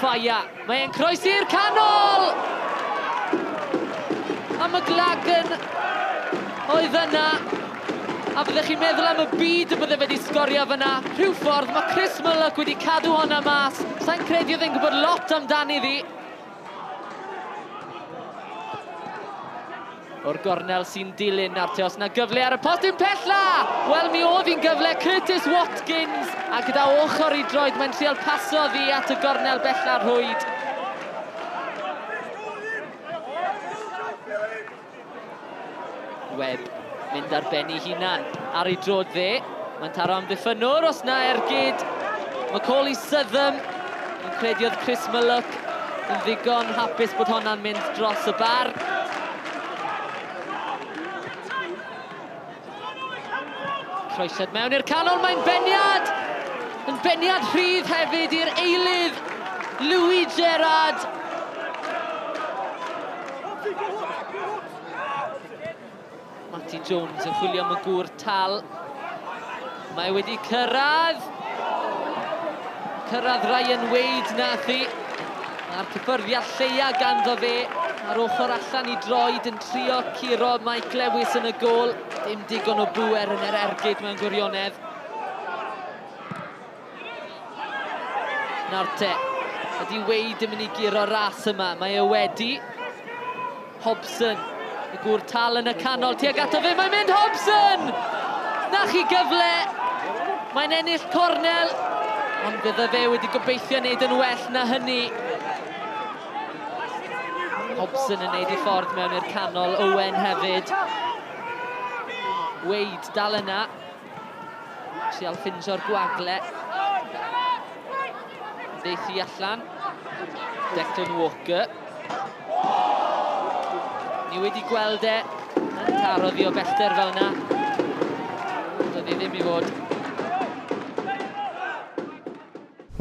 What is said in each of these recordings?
ffaia. Mae'n croesi'r canol! A mae Glagan oedd yna. A fyddech chi'n meddwl am y byd y bydde wedi sgorio fyna. Rhyw ffordd, mae Chris Mullock wedi cadw honna mas. Sa'n credu oedd e'n gwybod lot amdani ddi. O'r gornel sy'n dilyn ar te, os na gyfle ar y post pella! Wel, mi oedd hi'n gyfle Curtis Watkins, a gyda ochr i droed, mae'n trial paso ddi at y gornel bella rhwyd. Webb, mynd ar ben ei hunan, ar ei drod dde. Mae'n taro am ddiffynwr, os na ergyd. Macaulay Southam, yn credu oedd Chris Mullock yn ddigon hapus bod honna'n mynd dros y bar. Croesiad mewn i'r canol, mae'n beniad! Yn beniad rhydd hefyd i'r eilydd, Louis Gerrard. Matty Jones yn chwilio am y gŵr tal. Mae wedi cyrraedd. Cyrraedd Ryan Wade nath hi. A'r cyffyrddiad lleia ganddo fe. Ar ochr allan i droed yn trio curo Mike Lewis yn y gôl. Dim digon o bwer yn yr ergyd mewn gwirionedd. Nawr te, ydi Wade yn mynd i guro ras yma. Mae e wedi. Hobson, y gŵr tal yn y canol. Tuag ato fe, mae'n mynd Hobson! Na chi gyfle. Mae'n ennill cornel. Ond bydde fe wedi gobeithio wneud yn well na hynny. Hobson yn neud ei ffordd mewn i'r canol, Owen hefyd. Wade dal yna. Trial ffinsio'r gwagle. Deithi hi allan. Declan Walker. Ni wedi gweld e yn taro ddi o bellter fel yna. Doedd hi ddim i fod.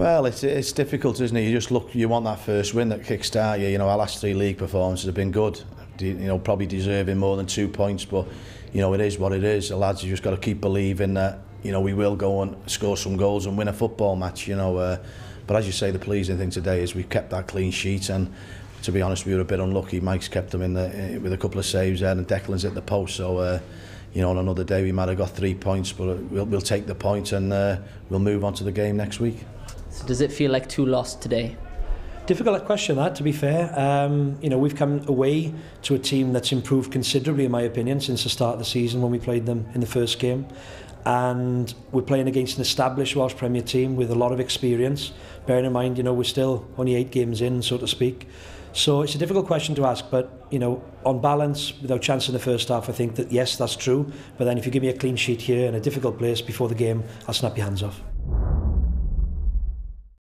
Well, it's difficult, isn't it? You just look, you want that first win that kickstart you. You know, our last 3 league performances have been good. You know, probably deserving more than 2 points, but you know, it is what it is. The lads have just got to keep believing that, you know, we will go and score some goals and win a football match. You know, but as you say, the pleasing thing today is we've kept that clean sheet, and to be honest, we were a bit unlucky. Mike's kept them in with a couple of saves there, and Declan's hit the post. So, you know, on another day we might have got 3 points, but we'll take the point and we'll move on to the game next week. So does it feel like 2 lost today? Difficult question that, to be fair. You know, we've come away to a team that's improved considerably, in my opinion, since the start of the season when we played them in the first game. And we're playing against an established Welsh Premier team with a lot of experience. Bearing in mind, you know, we're still only 8 games in, so to speak. So it's a difficult question to ask, but, you know, on balance, without chance in the first half, I think that, yes, that's true. But then if you give me a clean sheet here in a difficult place before the game, I'll snap your hands off.